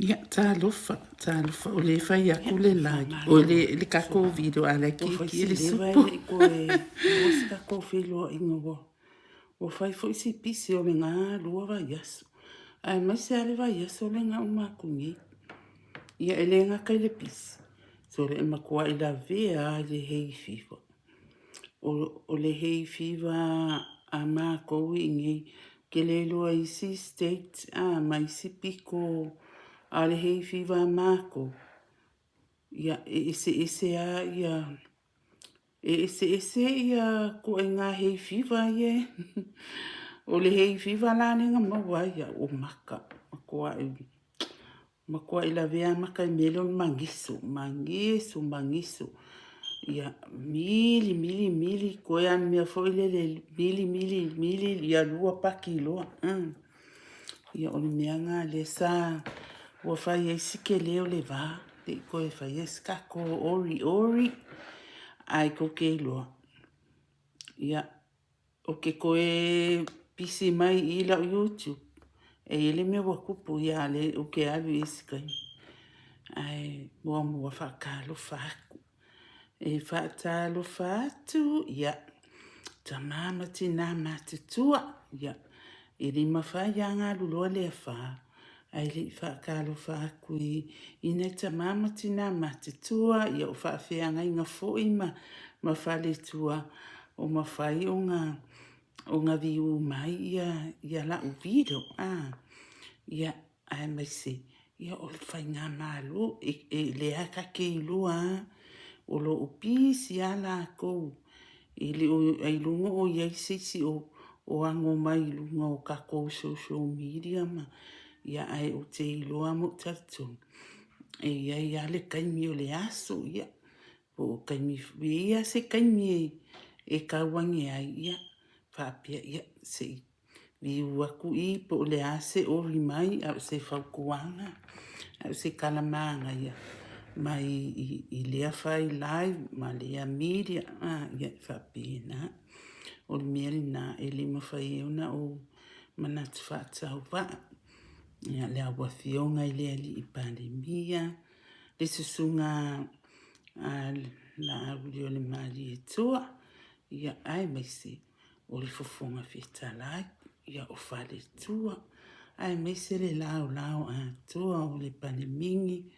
Ia, talofa, o le fai Ia, aku le o like, o whamalo. le kako video ala O fai ki si le lewa supu. ele ko e moska ko whiloa inga wa. O fai fo isi pisi o le ngā lua wa yaso. Ai mai se ale wa yaso le ngā umakungi. Ia ele ngā kai le pisi. So le makua i la vea le hei fifa. O le hei fifa a mā kou i ngei. Ke le lua i si state a mai si piko a le hei fifa a mā kou. Ia ese a ia ese ia ko e ngā hei fifa ie. O le hei fifa la nenga maua ia o maka. Makua i la vea maka i mele o mangiso. Mangiso. Ia mili ko e an mea fo ile le mili ia lua paki loa. Ia o le mea ngā le sa ua fai e sike leo le vā. Te ko e fai e skako ori. Ai ko ke loa. Ia o ke koe pisi mai i la YouTube. E ele me wa kupu ia le o ke alu iskai. Ai mua whakalo whaku. E whaatalo whatu. Ia. Ta mama tina matutua. Ia. E rima whai a ngā luloa le wha. Ai le whaakalo whaku i nei ta mama tina matutua. Ia o whaafea ngai ngā fo ima. Ma whale tua o ma whai o ngā viu mai ia la u video. Ia ai mai se. Ia o le whai ngā mālo e le aka ke ilua o lo o pisi ala kou. I le o ai lunga o iai sisi o ango mai lunga o kako social media ma. Ia ai o te iloa mo tatu. E iai ale kaimi o le aso ia. O kaimi ia se kaimi e kawangi ai ia. Whapia ia se viu aku i po le ase o rimai au se whaukuanga. Au se kalamanga ia. Mai i lea whai live ma lea media. Ia whapina. O le mea na e lima whai euna o manatu whaatau wha. Ia lea wafionga i lea li i pandemia. Le susunga la auli o le mali e tua. Ia ai mai se o le fofonga whitalai. Ia o whale tua. Ai mai se le lao a tua o le panemingi.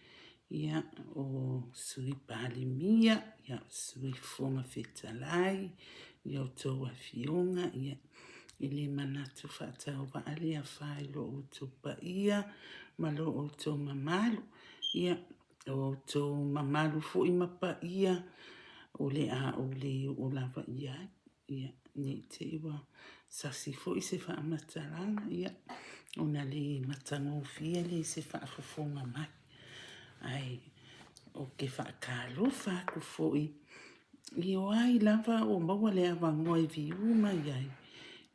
Ia o sui palimia. Ia sui fonga whitalai. Ia o toa fionga. Ia i le manatu whaatau wa ale a whai lo o tupa ia. Ma lo o tō mamalu. Ia o tō mamalu fo i mapa ia. O le a o le o lava ia. Ia ni te iwa sasi fo i se wha mataranga. Ia ona le matango fia le se wha fofonga mai. Ai o ke wha kālo wha ku fo i. I o ai lava o maua le awangoa i vi uma iai.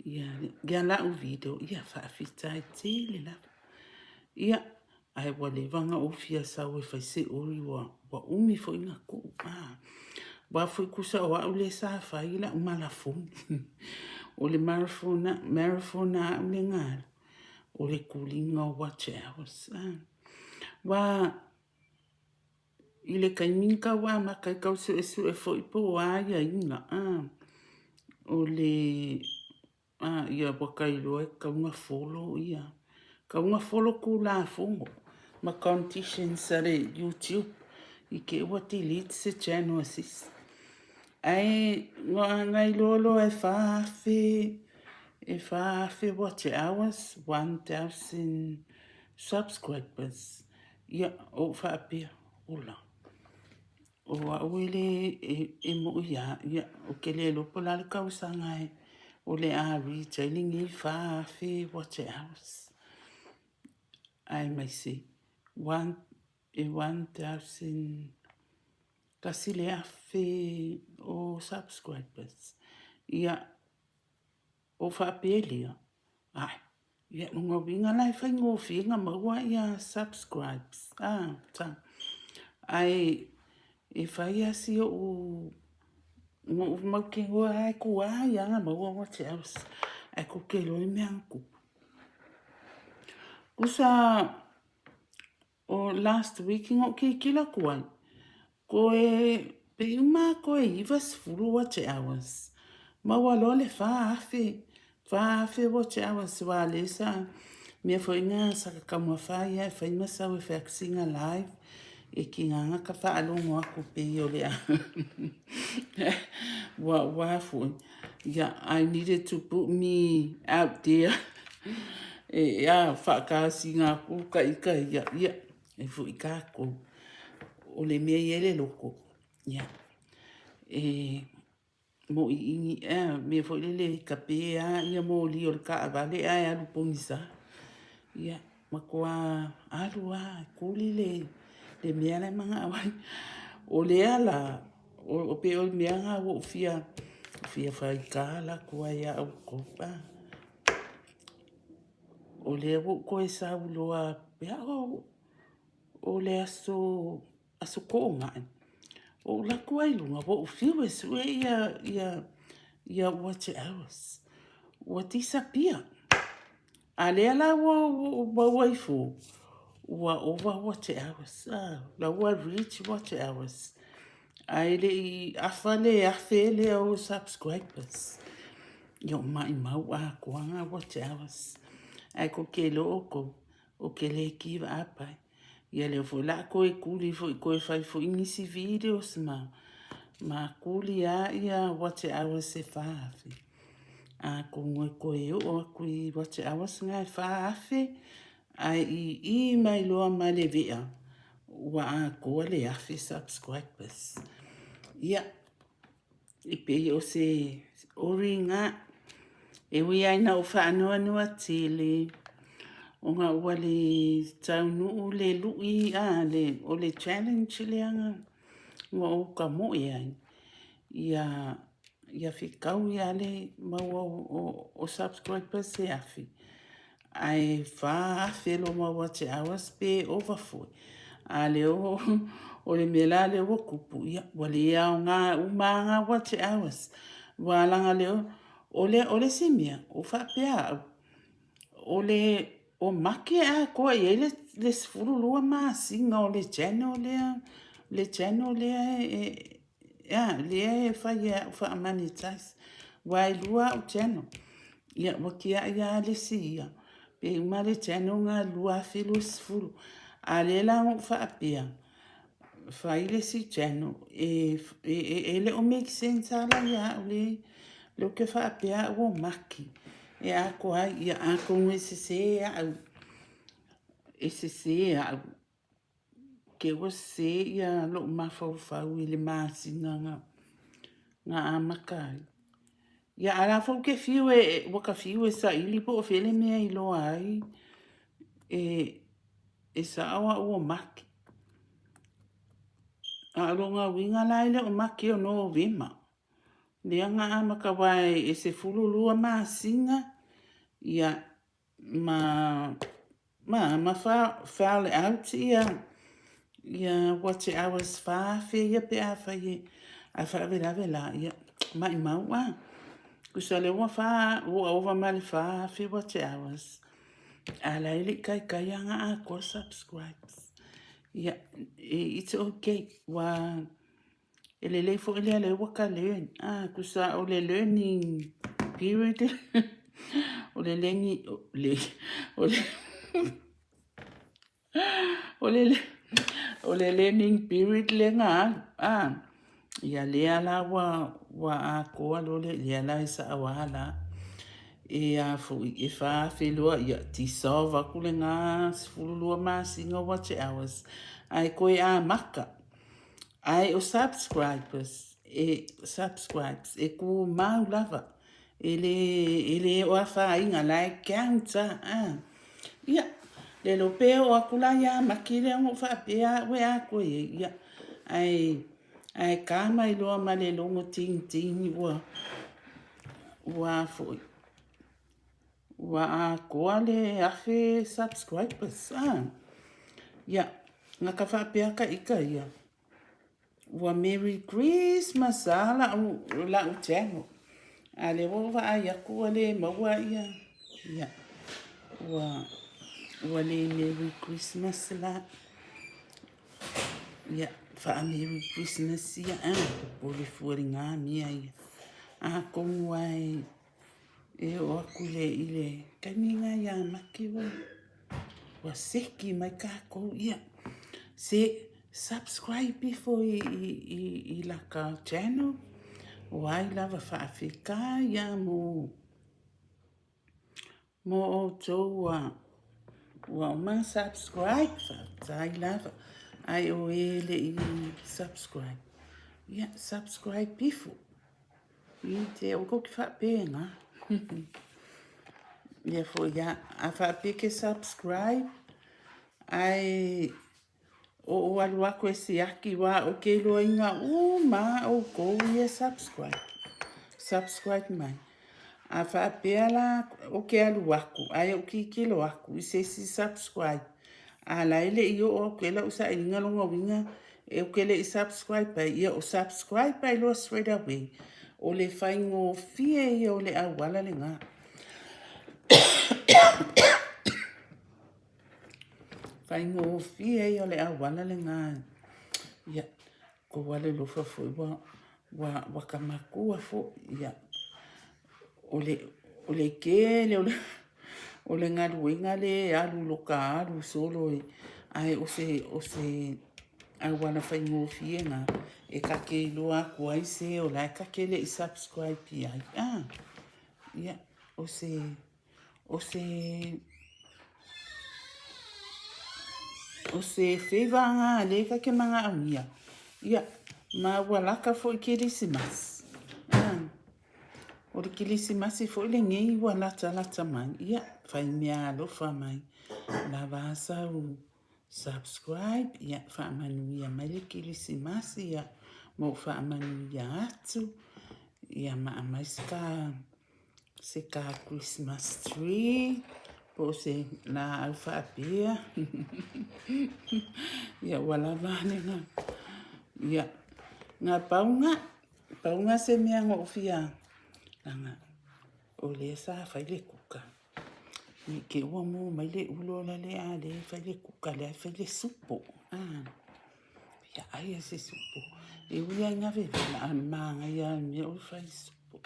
Ia gea la u video. Ia wha fitai te le lava. Ia ai wale vanga o fia sau e whai se ori wa umi fo inga ko. Wa fo kusa o au le sa whai la umalafon. O le marathona au le ngāra. O le kulinga o watch hours. Wa i le kaiminka wa makai kau su e fo ipo wa ia inga. O le ia wakailo e kaunga follow ia. Kaunga follow ku la fongo. Ma competition sa le YouTube. I ke ua delete se channel asis. Ai ngai lolo e whaafe watch hours 1,000 subscribers. Ia o whaapea ola. O awele e mo ia o ke le lopo lale kausanga e o le a retailing i whaafe watch hours. Ai mai se 1,000 kasi le afe o subscribers. Ia o whaapelia. Ai, ia nunga winga lai whai ngō whinga maua ia subscribes. Ta. Ai, e whai asi o mauke ngō ai kua ia ngā maua watch hours. Ai ko ke loi me anku. Kusa o last week ngo ki kila kuai. Ko e pe uma ko e ivas furu watch hours. Ma walo le fa afe watch hours wa lesa. Me foi nga sa kama fa ia fa ima sa we faxing live. E ki nga ka fa alongo ako pe yo le. Wa fu. Yeah, I needed to put me out there. Ya whakasi ngā ku ka ika ia e fu ika ko o le mea iele loko ia mo I ingi me fo le ka pe ia mo li o le ka avale alu pongisa ia makua alu kuli le mea le manga awai o le ala o pe o mea ngā wo fia whaika la kua ia au kopa o le wo ko e sa uloa pea o le aso ko ngai o la ko ai lunga wo fiu e su ia watch hours what disappear ale ala wo waifu wa over watch hours la wa reach watch hours ai le afale afele o subscribers yo mai mau ko anga watch hours ai ko ke loko o ke le kiva apai ia le fo la ko e kuli fo ko e fai fo inisi videos ma kuli ia watch hours se fafi ko ngoi ko e o ku watch hours nga fafi ai I mai lo ma le vea wa ko le afi subscribers ia I pe o se oringa e wi ai na o fa no atili o nga ua le taunu le lui le o le challenge le anga ngā o ka mo ai ia whikau ia le maua o subscribers se afi ai wha awhelo ma watch hours pe overflow a le o le mela le o kupu ia wale ia o ngā umanga watch hours walanga le o le simia o wha pea o le o make ko e le sfuru lua ma singa o le channel le fa monetize wai lua o channel ia wakia ia le sia pe ma le channel nga lua filu sfuru a le la o fa pia fa ile si channel le o make sense ala ia le lo que fa pia o maki a ko ai ia a ko ese ke o se ia lo mafau I le masinga nga amakai ia ala fo ke fiu o ka fiu sa ili po fele me I lo ai sa awa o maki a longa winga la ile o maki o no vima le nga amaka wai ese fulu lua masinga ia ma fa out ia watch hours fa ia pe a fa vela ia mai mau kusale wa fa o over mal fa watch hours ala ile kai anga ko subscribes ia it's okay wa ele fo ele waka learn kusa o le learning period o le lengi o le learning period le nga ia le ala wa ko lo le ala sa wala fo fa felo ia ti sova kulenga sfulu ma singa watch hours ai ko maka ai o subscribers ku mau lava ele o fa inga like counter ia le lo pe o akula ia makile o fa pe we a ko ia ai kama I lo ma le longo ting fo wa ko le afe subscribers ia nga ka fa pe ka ika ia wa Merry Christmas ala la o channel ale wo va ia ko le maua ia wa le Merry Christmas la ia whaamiri Christmas ia po le fuaringa mia ia kongu ai e o aku i le kaninga ia maki wa seki mai kako ia se subscribe before i laka channel o ai lava whaafika ia mo o tau wa ma subscribe tai lava ai o ele i subscribe ia subscribe before i te o ko ki whaapenga ia fo ia a whaapeke subscribe ai o alu aku e si aki wa o ke loa inga ma o ko ia subscribe mai a whaapea la o ke alu aku ai o ki kilo aku i se si subscribe a la ele i o ke la usa i ngalo ngawinga e o ke le i subscribe ai ia o subscribe ai loa straight away o le whaingo fie ia o le awala le ngā whaingo fie ia o le awala le ngā ia ko wale lofa fo wa kamakua fo ia o le kele o le ngaluenga le alu loka alu solo ai o se awala whaingo fie ngā e kake loa kua i se o la kake le i subscribe pi ai ia o se feva ngā le kake manga amia ia ma walaka fo i Kirisimas o le Kirisimasi fo i le ngei wa lata mai ia whai mea alofa mai la vasa u subscribe ia whaamanuia mai le Kirisimasi ia mo whaamanuia atu ia mai se ka Christmas tree po se na au whaapea ia wala vane ngā ia ngā paunga se mea ngō fia nga o le sa fai le kuka ni ke ua mo mai le ulo la le a le fai le kuka le fai le supo ia ai se supo e uia nga veve na manga ia me o fai supo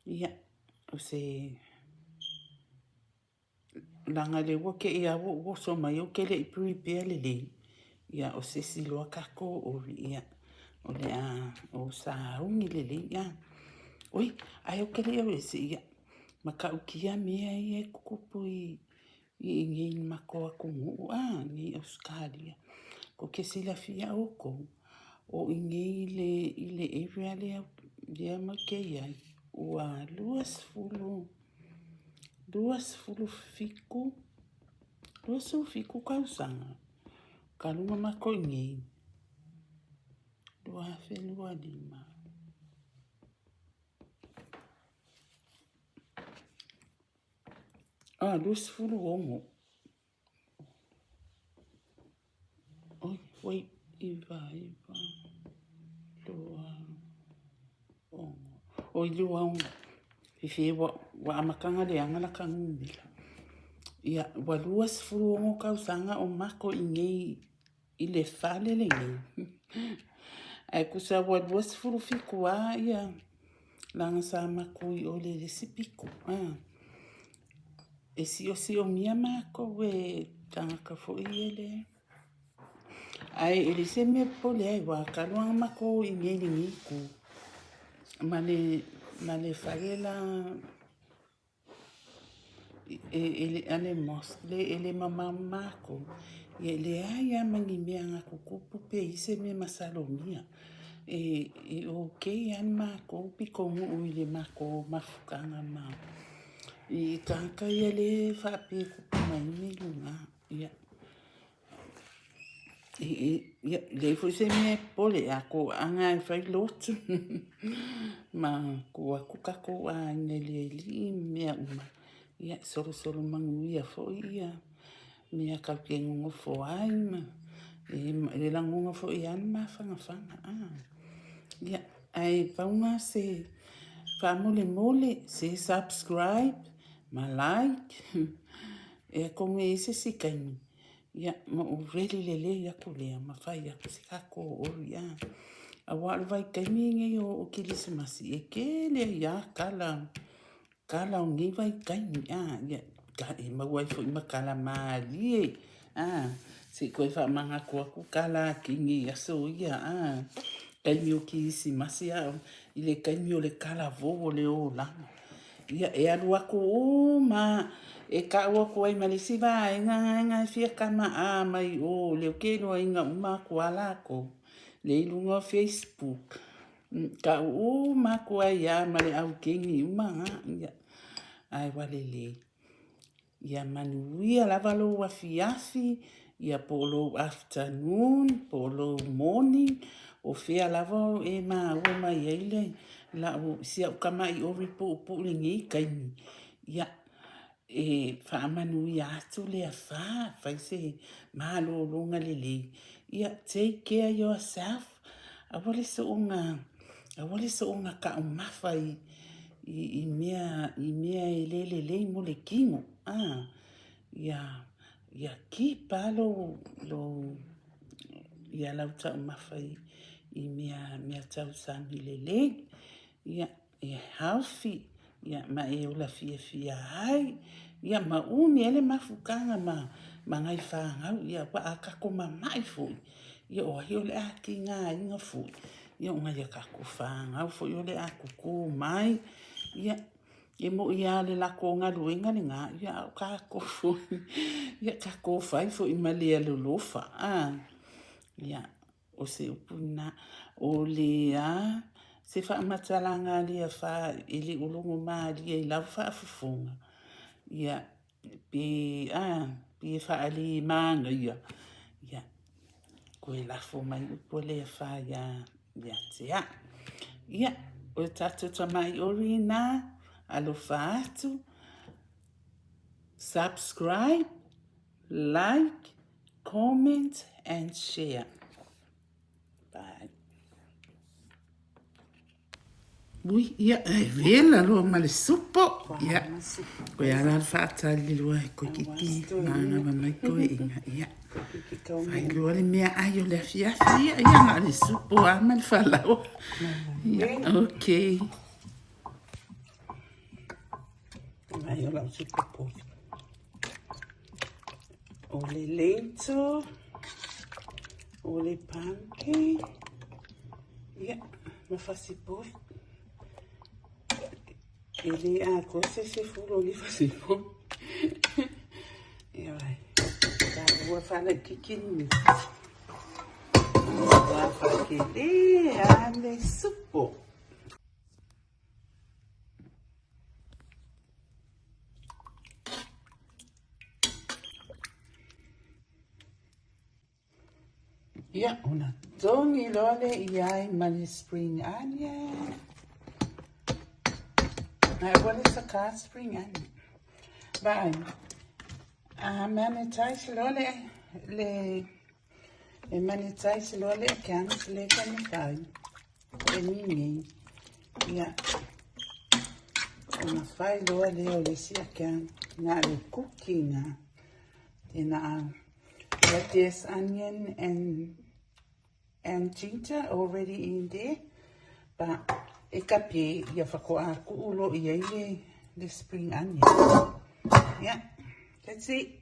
ia o se langa le wo ke ia wo so mai o ke le prepare le ia o se siloa kako o ia o le o sa ungi le ia oi ai o ke le o se ia maka ukia mea ia kukupu i ngi mako aku ni Australia ko ke sila fia oko o ngi le area le ma ke ia ua luas fulu fiku kausanga kaluma mako ngi dua felua lima luas fulu ongo oi iva dua ongo oi lua ongo fifi wa amakanga le anga la kangumila ia wa luas fulu ongo kausanga o mako ingei i le fale le ngi ai kusa wa luas fulu fiku ia langa sa mako i o le sipiku e si o mia mako we tanga fo ile ai ele se me pole ai wa kalua mako i ngeli niku mane fagela ele ane mosle ele mama mako ele ai amangi meanga kukupu pe ise me masalomia e okay an mako piko mu ile mako mafukanga ma i tanka ele fa pe kupu mai me lunga ia le foi se me pole ako anga fai lot ma ko akuka ko a neli me uma ia solo manguia fo ia me ka ke ngo fo ai ma le la ngo fo ia ma fanga ia ai paunga se fa mole se subscribe ma like e come se si kaini Ia, ma o reli lele ia kulea, ma fai ia sikako o ia. A wālu vai kaimi o kilisimasi e kele ia kala o ngi vai kaimi ia ka e mawai fo ima kala malie si koe wha manga ku kala kingi aso ia kaimi o kilisimasi i le kaimi o le kala vovo le o langa ia e alu aku ma e ka ua ko ai malisi va nga fia kama mai o le kelo inga uma ko ala ko le ilunga Facebook ka ma ko ai male au kingi uma ia ai wale le ia manuia lava lo afiafi ia polo afternoon polo morning o fea lava e ma o mai ele la o sia kama i o ripo po le ngi kaimi ia e fa manuia atu le fa se malo longa le ia take care yourself awale so unga ka mafai i mea le mo le kingo ia ki palo lo ia lauta mafai i mea tau sani le ia healthy ia ma e ola fia ai ia ma uni ele mafukanga ma ngai whangau ia pa akako mai foi ia o hio le aki ngā inga foi ia o ngai akako whangau foi o le akuku mai ia e mo ia le lako ngā luenga ni ngā ia o kako foi ia kako whai foi ma lea lolofa ia o se upuna o lea se wha matalanga lia wha ili ulungu maa lia i lau wha afufunga ia pe wha ali maanga ia koe lafo mai upo lea wha ia tea ia o tatu tamai ori na alo wha atu subscribe like comment and share bye. Ui, ia, e vela loa ma le supo. Ia, koe ala whaata li loa e koe kiki. Nanga ma mai koe inga, ia. Whai loa le mea ai o le afiafi, ia nga le supo a ma le whalaua. Ia, okay. Mai o lau supo pofi. O le leito, o le pancake. Ia, ma fasi pofi. Ele cosa se fulo li fasipo. E vai. Tá, vou falar kikini. Vou falar que ele ande supo. Ja, una doni lole iai mani spring onion. What is a car spring onion? Vai. Manitais lole le manitais lole cans le canitai. E ninguém. Ia. Uma fai lole o le sia can. Na le cooking. Tena lettuce, onion and ginger already in there. But e kape ia whakoa ku ulo i eile the spring onion. Yeah, that's it.